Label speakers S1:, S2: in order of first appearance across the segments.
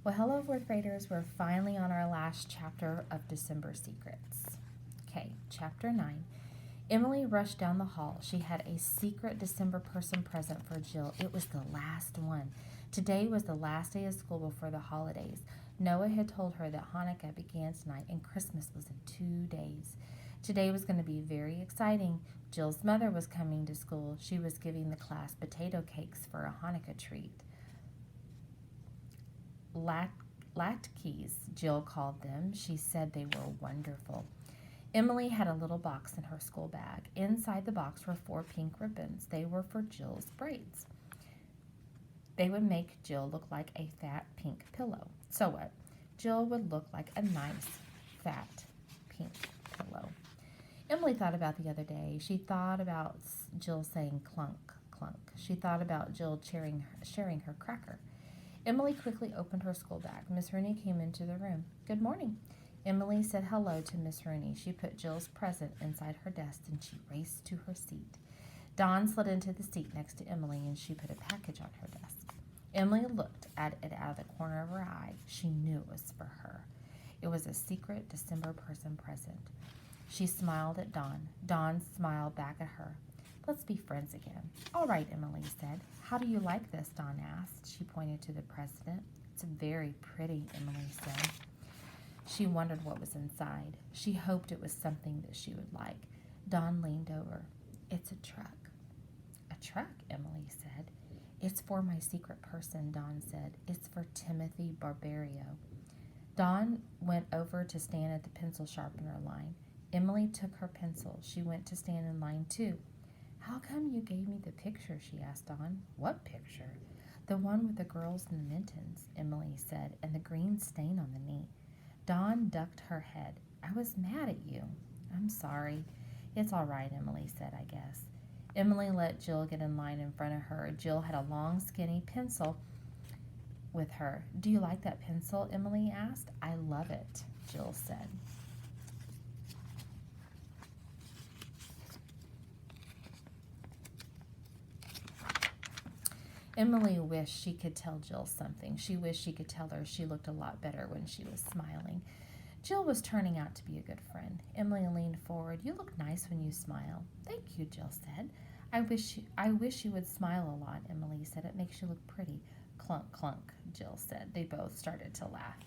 S1: Well, hello, fourth graders. We're finally on our last chapter of December Secrets. Okay, chapter 9. Emily rushed down the hall. She had a secret December person present for Jill. It was the last one. Today was the last day of school before the holidays. Noah had told her that Hanukkah began tonight and Christmas was in 2 days. Today was going to be very exciting. Jill's mother was coming to school. She was giving the class potato cakes for a Hanukkah treat. Latkes, Jill called them. She said they were wonderful. Emily had a little box in her school bag. Inside the box were 4 pink ribbons. They were for Jill's braids. They would make Jill look like a fat pink pillow. So what? Jill would look like a nice, fat, pink pillow. Emily thought about the other day. She thought about Jill saying clunk, clunk. She thought about Jill sharing her cracker. Emily quickly opened her school bag. Miss Rooney came into the room. Good morning. Emily said hello to Miss Rooney. She put Jill's present inside her desk and she raced to her seat. Dawn slid into the seat next to Emily and she put a package on her desk. Emily looked at it out of the corner of her eye. She knew it was for her. It was a secret December person present. She smiled at Dawn. Dawn smiled back at her. Let's be friends again. All right, Emily said. How do you like this? Dawn asked. She pointed to the president. It's very pretty, Emily said. She wondered what was inside. She hoped it was something that she would like. Dawn leaned over. It's a truck. A truck, Emily said. It's for my secret person, Dawn said. It's for Timothy Barbario. Dawn went over to stand at the pencil sharpener line. Emily took her pencil. She went to stand in line too. How come you gave me the picture? She asked Dawn. What picture? The one with the girls in the mittens, Emily said, and the green stain on the knee. Dawn ducked her head. I was mad at you. I'm sorry. It's all right, Emily said, I guess. Emily let Jill get in line in front of her. Jill had a long, skinny pencil with her. Do you like that pencil? Emily asked. I love it, Jill said. Emily wished she could tell Jill something. She wished she could tell her she looked a lot better when she was smiling. Jill was turning out to be a good friend. Emily leaned forward. You look nice when you smile. Thank you, Jill said. I wish you would smile a lot, Emily said. It makes you look pretty. Clunk, clunk, Jill said. They both started to laugh.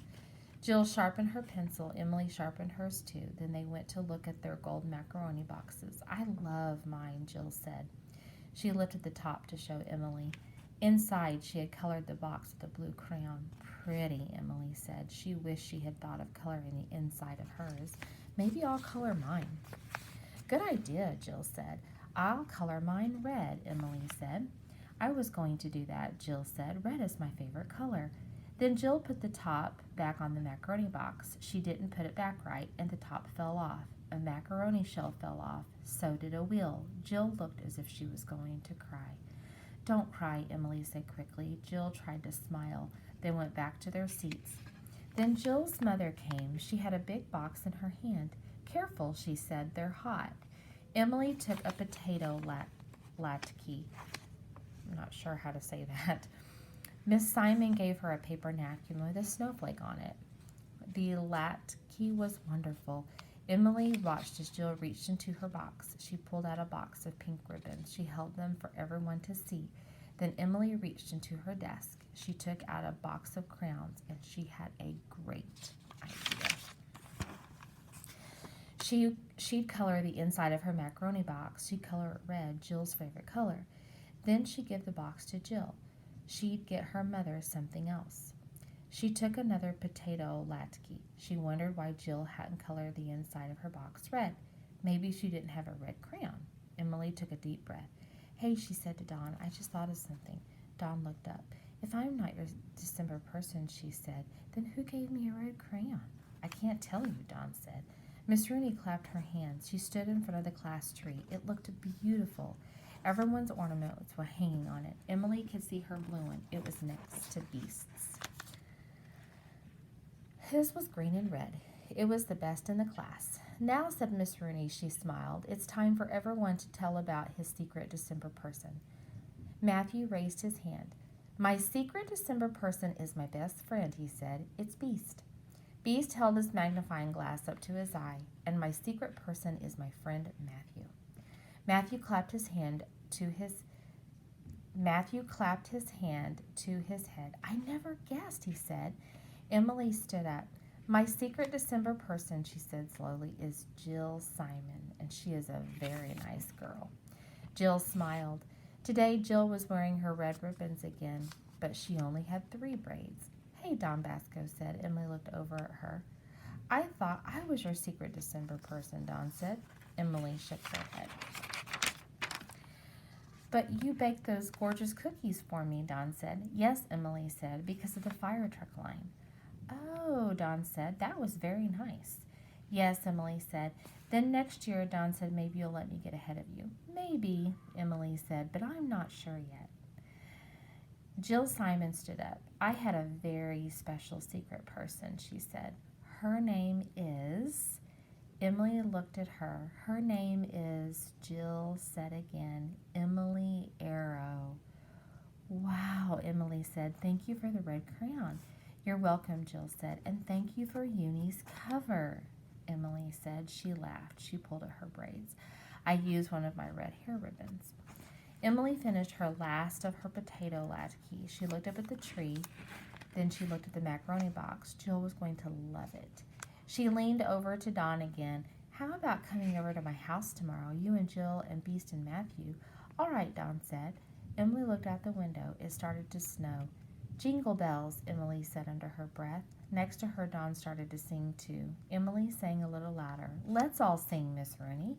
S1: Jill sharpened her pencil. Emily sharpened hers too. Then they went to look at their gold macaroni boxes. I love mine, Jill said. She lifted the top to show Emily. Inside, she had colored the box with a blue crayon. Pretty, Emily said. She wished she had thought of coloring the inside of hers. Maybe I'll color mine. Good idea, Jill said. I'll color mine red, Emily said. I was going to do that, Jill said. Red is my favorite color. Then Jill put the top back on the macaroni box. She didn't put it back right, and the top fell off. A macaroni shell fell off. So did a wheel. Jill looked as if she was going to cry. Don't cry, Emily said quickly. Jill tried to smile. They went back to their seats. Then Jill's mother came. She had a big box in her hand. Careful, she said. They're hot. Emily took a potato latke. I'm not sure how to say that. Miss Simon gave her a paper napkin with a snowflake on it. The latke was wonderful. Emily watched as Jill reached into her box. She pulled out a box of pink ribbons. She held them for everyone to see. Then Emily reached into her desk. She took out a box of crayons, and she had a great idea. She'd color the inside of her macaroni box. She'd color it red, Jill's favorite color. Then she'd give the box to Jill. She'd get her mother something else. She took another potato latke. She wondered why Jill hadn't colored the inside of her box red. Maybe she didn't have a red crayon. Emily took a deep breath. Hey, she said to Dawn, I just thought of something. Dawn looked up. If I'm not your December person, she said, then who gave me a red crayon? I can't tell you, Dawn said. Miss Rooney clapped her hands. She stood in front of the class tree. It looked beautiful. Everyone's ornaments were hanging on it. Emily could see her blue one. It was next to Beast's. His was green and red. It was the best in the class. Now, said Miss Rooney, she smiled, it's time for everyone to tell about his secret December person. Matthew raised his hand. My secret December person is my best friend, he said. It's Beast. Beast held his magnifying glass up to his eye, and my secret person is my friend Matthew. Matthew clapped his hand to his head. I never guessed, he said. Emily stood up. My secret December person, she said slowly, is Jill Simon, and she is a very nice girl. Jill smiled. Today, Jill was wearing her red ribbons again, but she only had 3 braids. Hey, Don Basco said. Emily looked over at her. I thought I was your secret December person, Don said. Emily shook her head. But you baked those gorgeous cookies for me, Don said. Yes, Emily said, because of the fire truck line. Oh, Don said, that was very nice. Yes, Emily said. Then next year, Don said, maybe you'll let me get ahead of you. Maybe, Emily said, but I'm not sure yet. Jill Simon stood up. I had a very special secret person, she said. Her name is... Emily looked at her. Her name is, Jill said again, Emily Arrow. Wow, Emily said. Thank you for the red crayon. You're welcome, Jill said. And thank you for Uni's cover, Emily said. She laughed. She pulled at her braids. I used one of my red hair ribbons. Emily finished her last of her potato latke. She looked up at the tree. Then she looked at the macaroni box. Jill was going to love it. She leaned over to Don again. How about coming over to my house tomorrow, you and Jill and Beast and Matthew? All right, Don said. Emily looked out the window. It started to snow. Jingle bells, Emily said under her breath. Next to her, Don started to sing too. Emily sang a little louder. Let's all sing, Miss Rooney.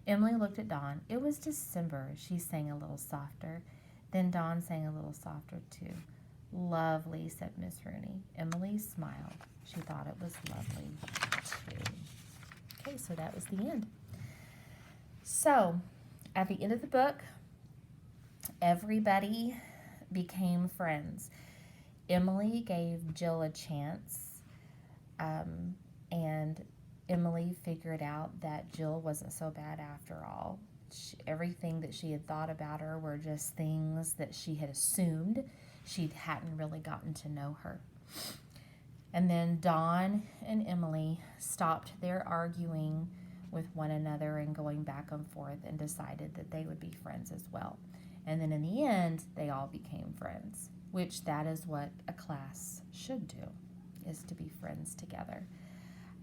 S1: Emily looked at Don. It was December. She sang a little softer. Then Don sang a little softer too. Lovely, said Miss Rooney. Emily smiled. She thought it was lovely too. Okay, so that was the end. So, at the end of the book, everybody became friends. Emily gave Jill a chance, and Emily figured out that Jill wasn't so bad after all. Everything that she had thought about her were just things that she had assumed. She hadn't really gotten to know her. And then Don and Emily stopped their arguing with one another and going back and forth and decided that they would be friends as well. And then in the end, they all became friends, which that is what a class should do, is to be friends together.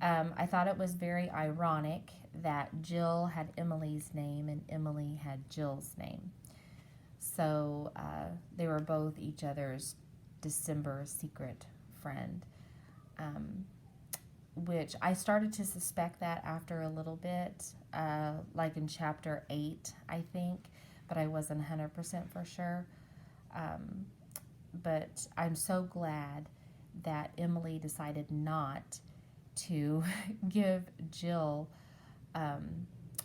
S1: I thought it was very ironic that Jill had Emily's name and Emily had Jill's name. So they were both each other's December secret friend, which I started to suspect that after a little bit, like in chapter 8, I think, but I wasn't 100% for sure. But I'm so glad that Emily decided not to give Jill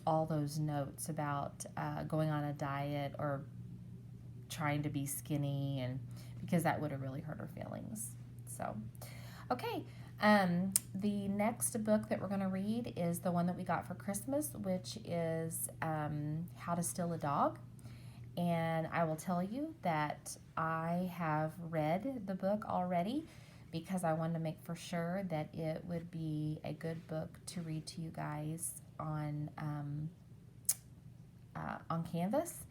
S1: all those notes about going on a diet or trying to be skinny, and because that would have really hurt her feelings. So, okay. The next book that we're going to read is the one that we got for Christmas, which is How to Steal a Dog. And I will tell you that I have read the book already because I wanted to make for sure that it would be a good book to read to you guys on Canvas.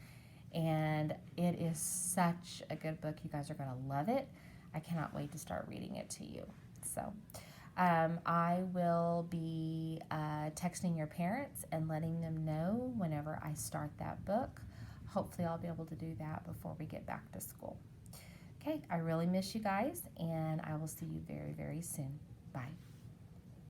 S1: And it is such a good book. You guys are going to love it. I cannot wait to start reading it to you. So I will be texting your parents and letting them know whenever I start that book. Hopefully I'll be able to do that before we get back to school. Okay, I really miss you guys, and I will see you very, very soon. Bye.